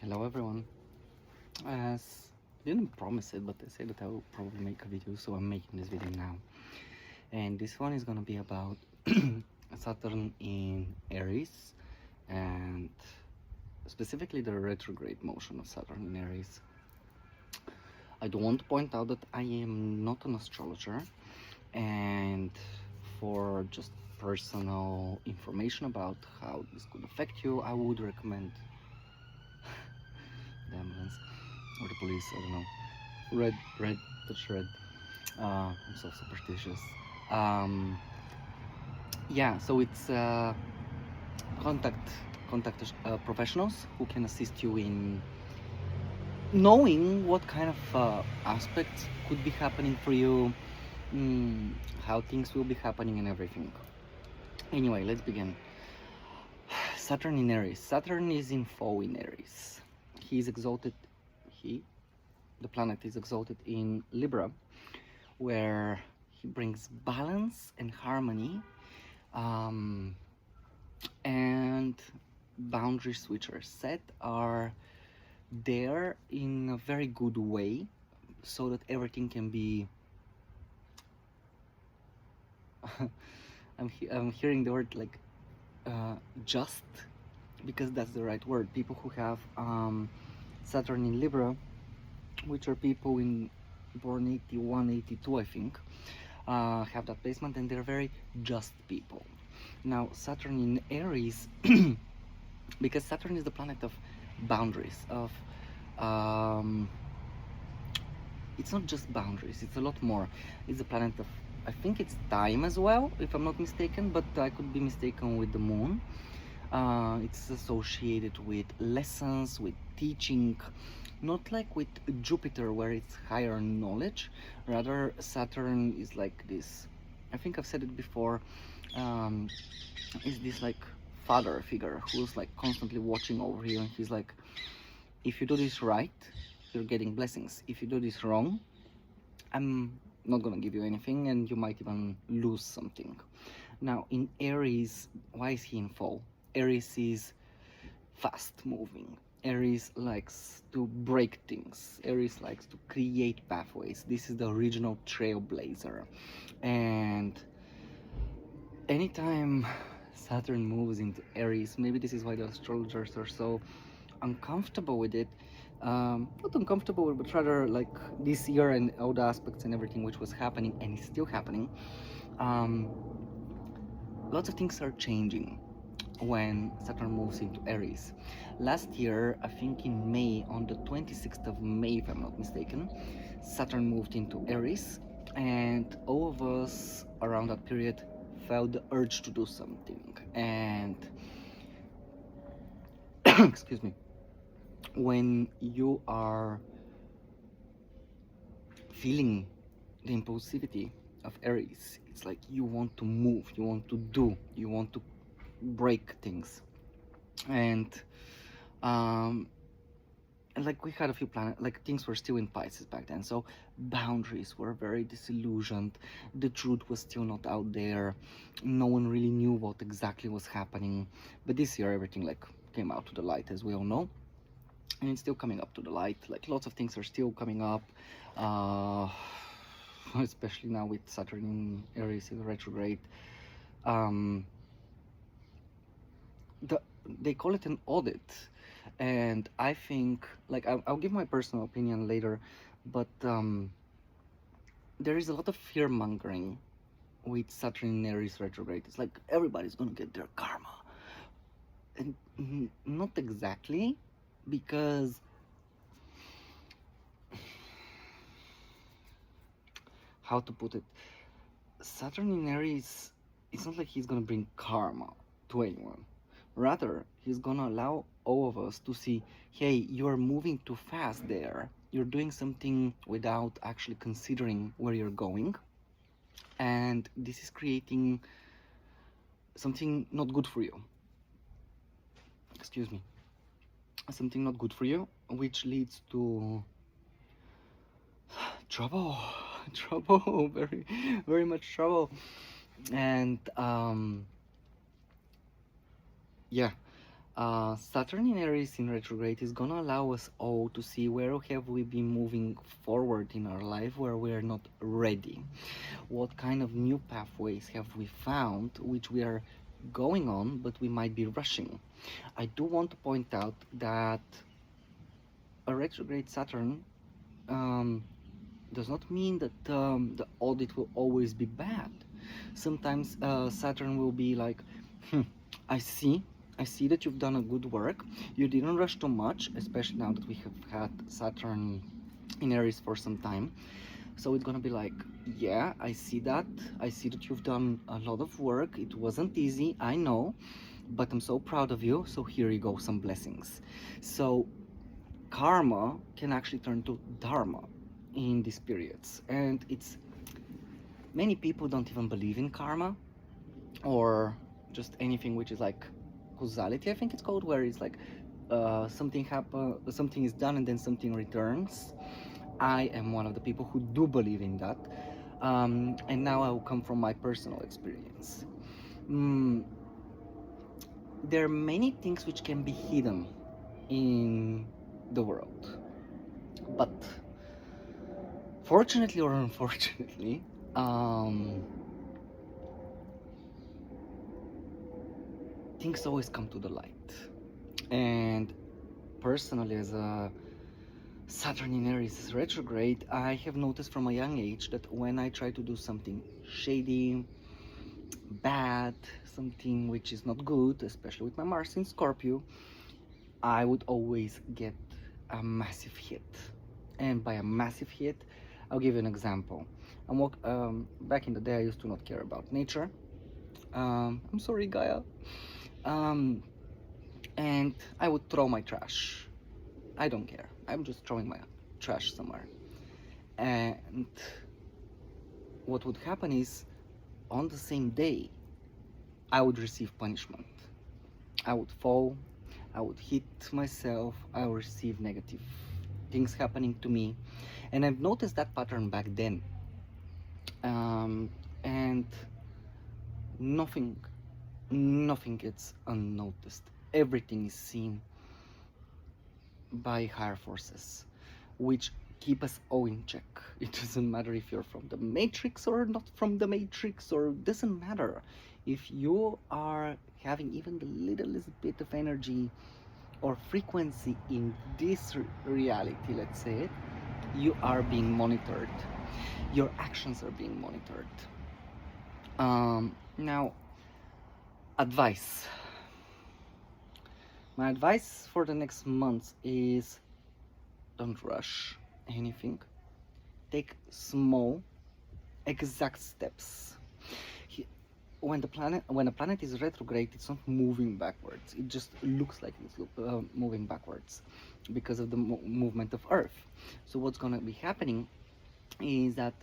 Hello everyone. As I didn't promise it, but I said that I will probably make a video, so I'm making this video now. And this one is gonna be about Saturn in Aries, and specifically the retrograde motion of Saturn in Aries. I do want to point out that I am not an astrologer, and for just personal information about how this could affect you, I would recommend the ambulance or the police. I don't know. Red, touch red. I'm so superstitious. Yeah, so it's contact professionals who can assist you in knowing what kind of aspects could be happening for you, how things will be happening and everything. Anyway, let's begin. Saturn in Aries. Saturn is in foe in Aries. He is exalted. The planet is exalted in Libra, where he brings balance and harmony, and boundaries which are set are there in a very good way, so that everything can be I'm hearing the word like just, because that's the right word. People who have Saturn in Libra, which are people born 81, 82, I think, have that placement, and they're very just people. Now, Saturn in Aries, because Saturn is the planet of boundaries, of it's not just boundaries, it's a lot more. It's a planet of, I think it's time as well, if I'm not mistaken, but I could be mistaken with the moon. It's associated with lessons, with teaching, not like with Jupiter where it's higher knowledge. Rather, Saturn is like this, I think I've said it before, is this like father figure who's like constantly watching over you, and he's like, if you do this right, you're getting blessings. If you do this wrong, I'm not gonna give you anything, and you might even lose something. Now, in Aries, why is he in fall? Aries is fast moving. Aries likes to break things. Aries likes to create pathways. This is the original trailblazer. And anytime Saturn moves into Aries, maybe this is why the astrologers are so uncomfortable with it. Not uncomfortable, but rather like this year and all the aspects and everything which was happening and is still happening. Lots of things are changing when Saturn moves into Aries. Last year, I think in May, on the 26th of May, if I'm not mistaken, Saturn moved into Aries, and all of us around that period felt the urge to do something. And excuse me, when you are feeling the impulsivity of Aries, it's like you want to move, you want to do, you want to break things. And like we had a few planets, like things were still in Pisces back then, so boundaries were very disillusioned, the truth was still not out there, no one really knew what exactly was happening. But this year everything like came out to the light, as we all know, and it's still coming up to the light. Like lots of things are still coming up, especially now with Saturn in Aries in retrograde. They call it an audit, and I think, like, I'll give my personal opinion later, but there is a lot of fear mongering with Saturn in Aries retrograde. It's like everybody's gonna get their karma, and not exactly, because how to put it, Saturn in Aries, it's not like he's gonna bring karma to anyone. Rather, he's gonna allow all of us to see, hey, you're moving too fast there. You're doing something without actually considering where you're going. And this is creating something not good for you. Excuse me. Something not good for you, which leads to trouble. Trouble. Very, very much trouble. And yeah. Saturn in Aries in retrograde is gonna allow us all to see where have we been moving forward in our life where we are not ready. What kind of new pathways have we found which we are going on but we might be rushing. I do want to point out that a retrograde Saturn does not mean that the audit will always be bad. Sometimes Saturn will be like, I see that you've done a good work. You didn't rush too much, especially now that we have had Saturn in Aries for some time. So it's gonna be like, yeah, I see that. I see that you've done a lot of work. It wasn't easy, I know, but I'm so proud of you. So here you go, some blessings. So karma can actually turn to dharma in these periods, and it's many people don't even believe in karma or just anything which is like causality, I think it's called, where it's like something is done and then something returns. I am one of the people who do believe in that, and now I will come from my personal experience. There are many things which can be hidden in the world, but fortunately or unfortunately, things always come to the light. And personally, as a Saturn in Aries retrograde, I have noticed from a young age that when I try to do something shady, bad, something which is not good, especially with my Mars in Scorpio, I would always get a massive hit. And by a massive hit, I'll give you an example. Back in the day, I used to not care about nature. I'm sorry, Gaia. And I would throw my trash. I don't care. I'm just throwing my trash somewhere. And what would happen is, on the same day, I would receive punishment. I would fall, I would hit myself, I would receive negative things happening to me. And I've noticed that pattern back then. And nothing gets unnoticed. Everything is seen by higher forces, which keep us all in check. It doesn't matter if you're from the matrix or not from the matrix, or doesn't matter if you are having even the littlest bit of energy or frequency in this reality, let's say it, you are being monitored. Your actions are being monitored. Now, advice. My advice for the next month is, don't rush anything. Take small, exact steps. When a planet is retrograde, it's not moving backwards. It just looks like it's moving backwards because of the movement of Earth. So what's gonna be happening is that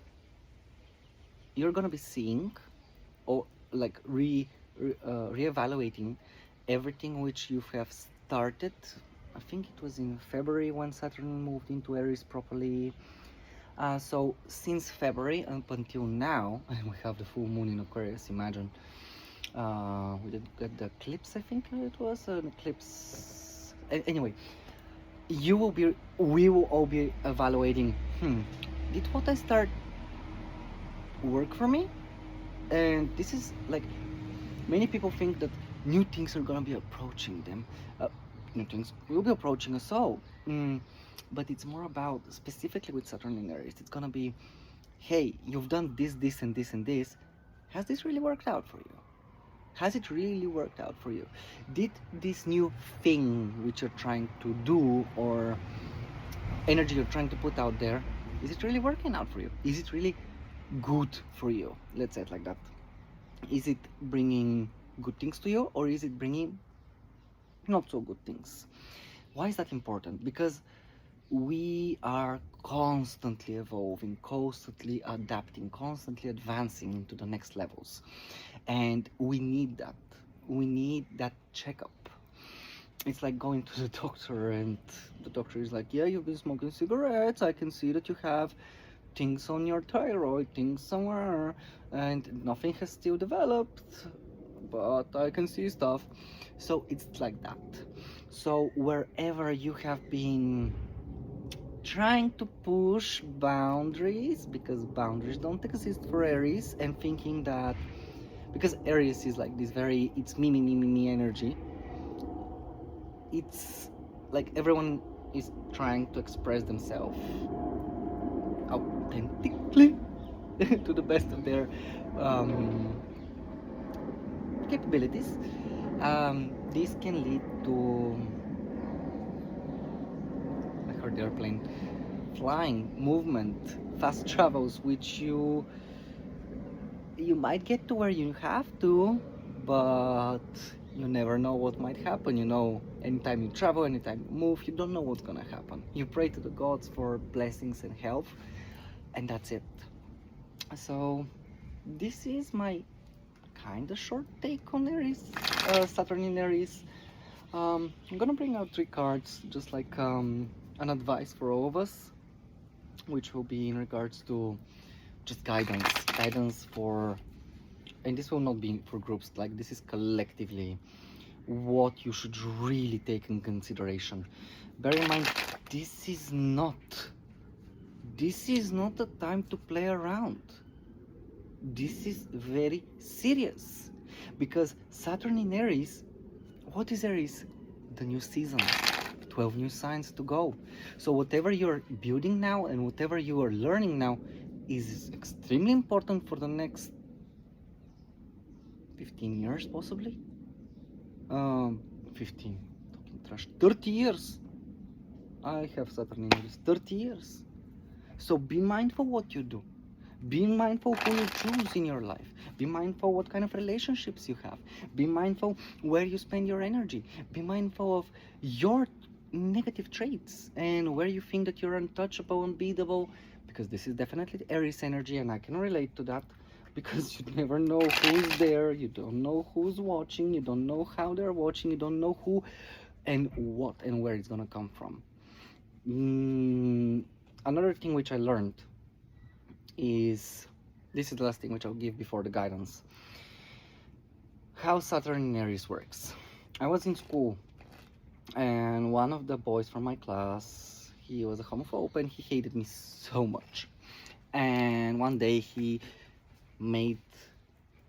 you're gonna be seeing, or like reevaluating everything which you have started. I think it was in February when Saturn moved into Aries properly. So since February up until now, and we have the full moon in Aquarius, imagine. We did get the eclipse, I think it was an eclipse. Anyway, we will all be evaluating, did what I start work for me? And this is like, many people think that new things are gonna be approaching them. New things will be approaching us all. But it's more about, specifically with Saturn in Aries, it's gonna be, hey, you've done this, this, and this, and this. Has this really worked out for you? Has it really worked out for you? Did this new thing which you're trying to do, or energy you're trying to put out there, is it really working out for you? Is it really good for you? Let's say it like that. Is it bringing good things to you, or is it bringing not so good things? Why is that important? Because we are constantly evolving, constantly adapting, constantly advancing into the next levels, and we need that. We need that checkup. It's like going to the doctor, and the doctor is like, yeah, you've been smoking cigarettes, I can see that you have things on your thyroid, things somewhere, and nothing has still developed, but I can see stuff. So it's like that. So wherever you have been trying to push boundaries, because boundaries don't exist for Aries, and thinking that because Aries is like this very, it's me energy, it's like everyone is trying to express themselves authentically to the best of their um, capabilities. This can lead to, I heard the airplane, flying, movement, fast travels, which you might get to where you have to, but you never know what might happen. You know, anytime you travel, anytime you move, you don't know what's gonna happen. You pray to the gods for blessings and health, and that's it. So this is my kind of short take on Aries, Saturn in Aries. I'm gonna bring out 3 cards, just like an advice for all of us, which will be in regards to just guidance for, and this will not be for groups, like this is collectively what you should really take in consideration. Bear in mind, this is not the time to play around. This is very serious, because Saturn in Aries, what is Aries? The new season, 12 new signs to go. So whatever you're building now and whatever you are learning now is extremely important for the next 15 years, possibly. 15, talking trash, 30 years. I have Saturn in Aries, 30 years. So be mindful what you do. Be mindful who you choose in your life. Be mindful what kind of relationships you have. Be mindful where you spend your energy. Be mindful of your negative traits and where you think that you're untouchable, unbeatable, because this is definitely Aries energy, and I can relate to that, because you never know who's there, you don't know who's watching, you don't know how they're watching, you don't know who and what and where it's gonna come from. Another thing which I learned is, this is the last thing which I'll give before the guidance, how Saturn in Aries works. I was in school and one of the boys from my class, he was a homophobe and he hated me so much. And one day he made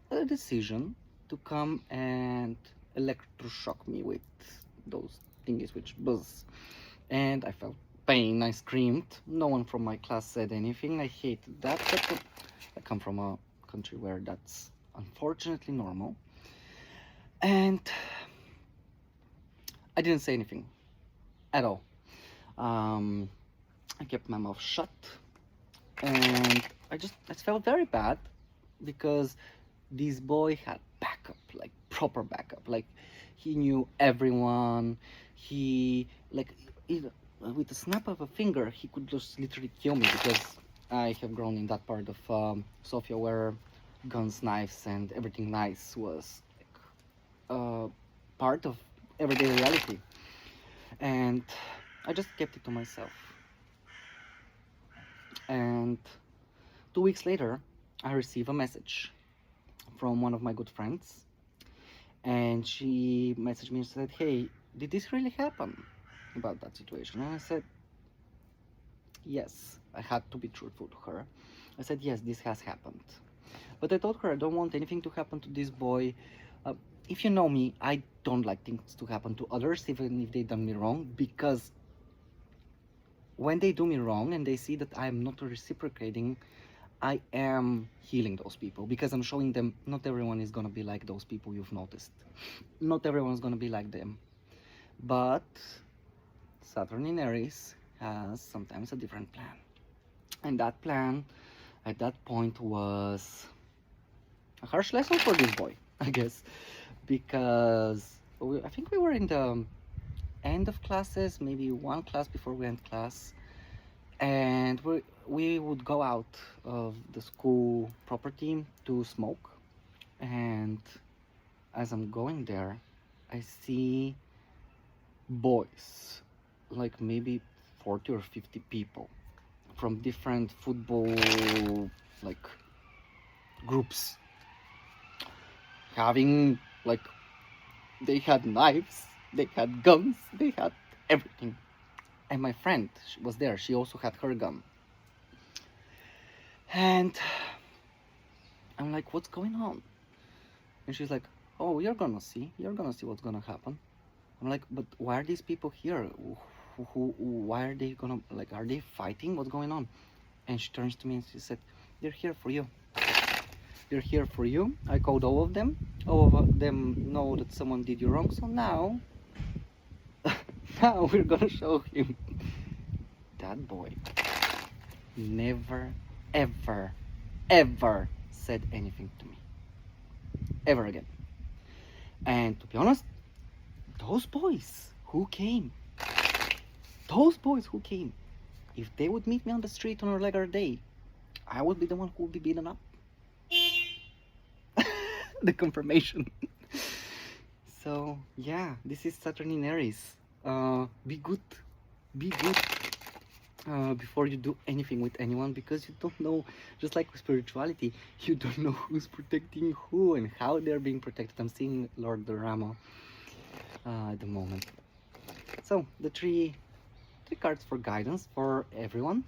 a decision to come and electroshock me with those thingies which buzz. And I felt pain, I screamed. No one from my class said anything. I hated that. But I come from a country where that's unfortunately normal. And I didn't say anything at all. I kept my mouth shut. And I felt very bad, because this boy had backup, like proper backup. Like he knew everyone. He, like, with the snap of a finger, he could just literally kill me, because I have grown in that part of Sofia where guns, knives, and everything nice was like, part of everyday reality. And I just kept it to myself. And 2 weeks later, I received a message from one of my good friends, and she messaged me and said, "Hey, did this really happen?" About that situation. And I said, yes. I had to be truthful to her. I said, yes, this has happened. But I told her I don't want anything to happen to this boy. If you know me, I don't like things to happen to others, even if they done me wrong, because when they do me wrong and they see that I'm not reciprocating, I am healing those people, because I'm showing them not everyone is gonna be like those people you've noticed. Not everyone's gonna be like them. But Saturn in Aries has sometimes a different plan. And that plan at that point was a harsh lesson for this boy, I guess, because I think we were in the end of classes, maybe one class before we end class, and we would go out of the school property to smoke. And as I'm going there, I see boys, like maybe 40 or 50 people from different football like groups, having like They had knives, they had guns, they had everything. And my friend was there, she also had her gun. And I'm like, what's going on? And she's like, oh, you're gonna see what's gonna happen. I'm like, but why are these people here? Why are they gonna, like, are they fighting? What's going on? And she turns to me and she said, they're here for you. They're here for you. I called all of them. All of them know that someone did you wrong. So now, now we're gonna show him. That boy never, ever, ever said anything to me. Ever again. And to be honest, those boys who came, if they would meet me on the street on a regular day, I would be the one who would be beaten up. The confirmation. So yeah, this is Saturn in Aries. Be good before you do anything with anyone, because you don't know, just like with spirituality, you don't know who's protecting who and how they're being protected. I'm seeing Lord Dorama at the moment. So the three cards for guidance for everyone.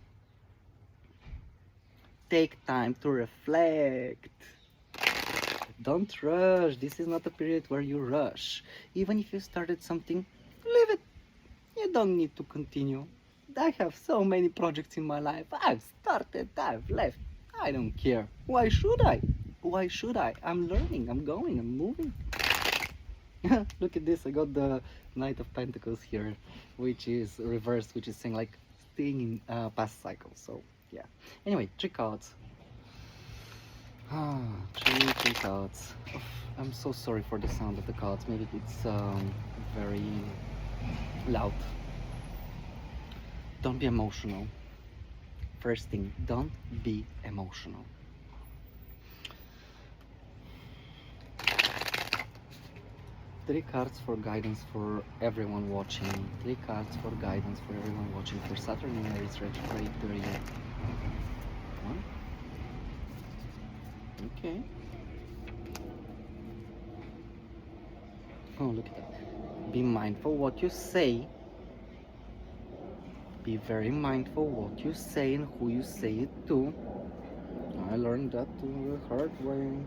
Take time to reflect. Don't rush. This is not a period where you rush. Even if you started something, leave it. You don't need to continue. I have so many projects in my life. I've started, I've left. I don't care. Why should I? Why should I? I'm learning, I'm going, I'm moving. Look at this, I got the Knight of Pentacles here, which is reversed, which is saying like staying in past cycles. So yeah. Anyway, three cards. Three cards. I'm so sorry for the sound of the cards. Maybe it's very loud. Don't be emotional. First thing, don't be emotional. Three cards for guidance for everyone watching. Three cards for guidance for everyone watching for Saturn in Aries retrograde period. One. Okay. Oh, look at that. Be mindful what you say. Be very mindful what you say and who you say it to. I learned that the hard way.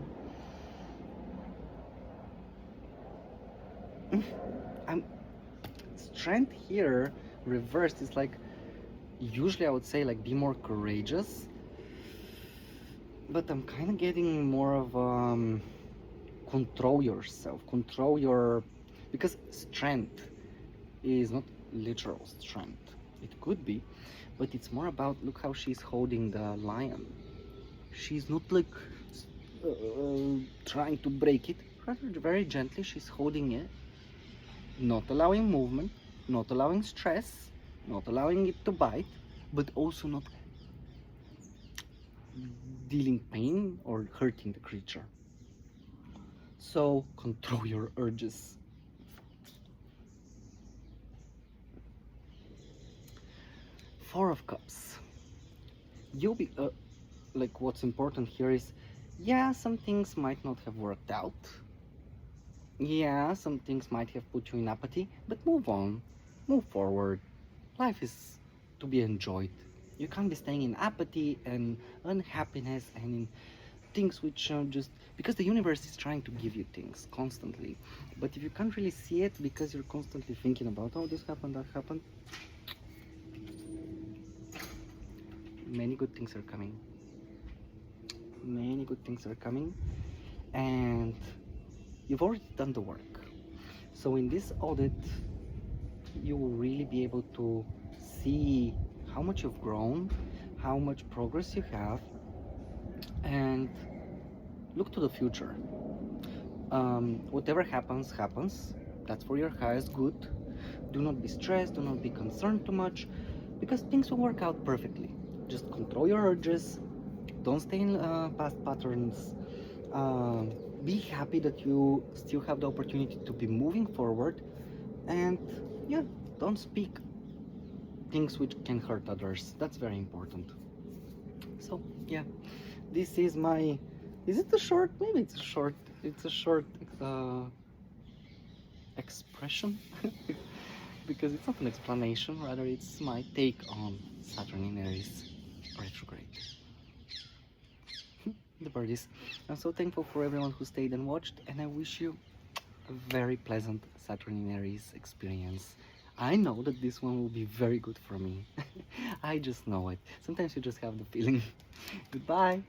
Strength here reversed is like, usually I would say like be more courageous, but I'm kind of getting more of control yourself, control your, because strength is not literal strength. It could be, but it's more about, look how she's holding the lion. She's not like trying to break it, rather very gently she's holding it, not allowing movement, not allowing stress, not allowing it to bite, but also not dealing pain or hurting the creature. So control your urges. Four of Cups. You'll be like, what's important here is, yeah, some things might not have worked out. Yeah, some things might have put you in apathy, but move on, move forward. Life is to be enjoyed. You can't be staying in apathy and unhappiness and in things which are just because the universe is trying to give you things constantly. But if you can't really see it because you're constantly thinking about, oh, this happened, that happened, many good things are coming. Many good things are coming, and you've already done the work. So in this audit, you will really be able to see how much you've grown, how much progress you have, and look to the future. Whatever happens, happens. That's for your highest good. Do not be stressed, do not be concerned too much, because things will work out perfectly. Just control your urges, don't stay in past patterns. Be happy that you still have the opportunity to be moving forward, and yeah, don't speak things which can hurt others. That's very important. So yeah, this is my, is it a short? Maybe it's a short, expression because it's not an explanation, rather it's my take on Saturn in Aries retrograde. The birdies. I'm so thankful for everyone who stayed and watched, and I wish you a very pleasant Saturn in Aries experience. I know that this one will be very good for me. I just know it. Sometimes you just have the feeling. Goodbye.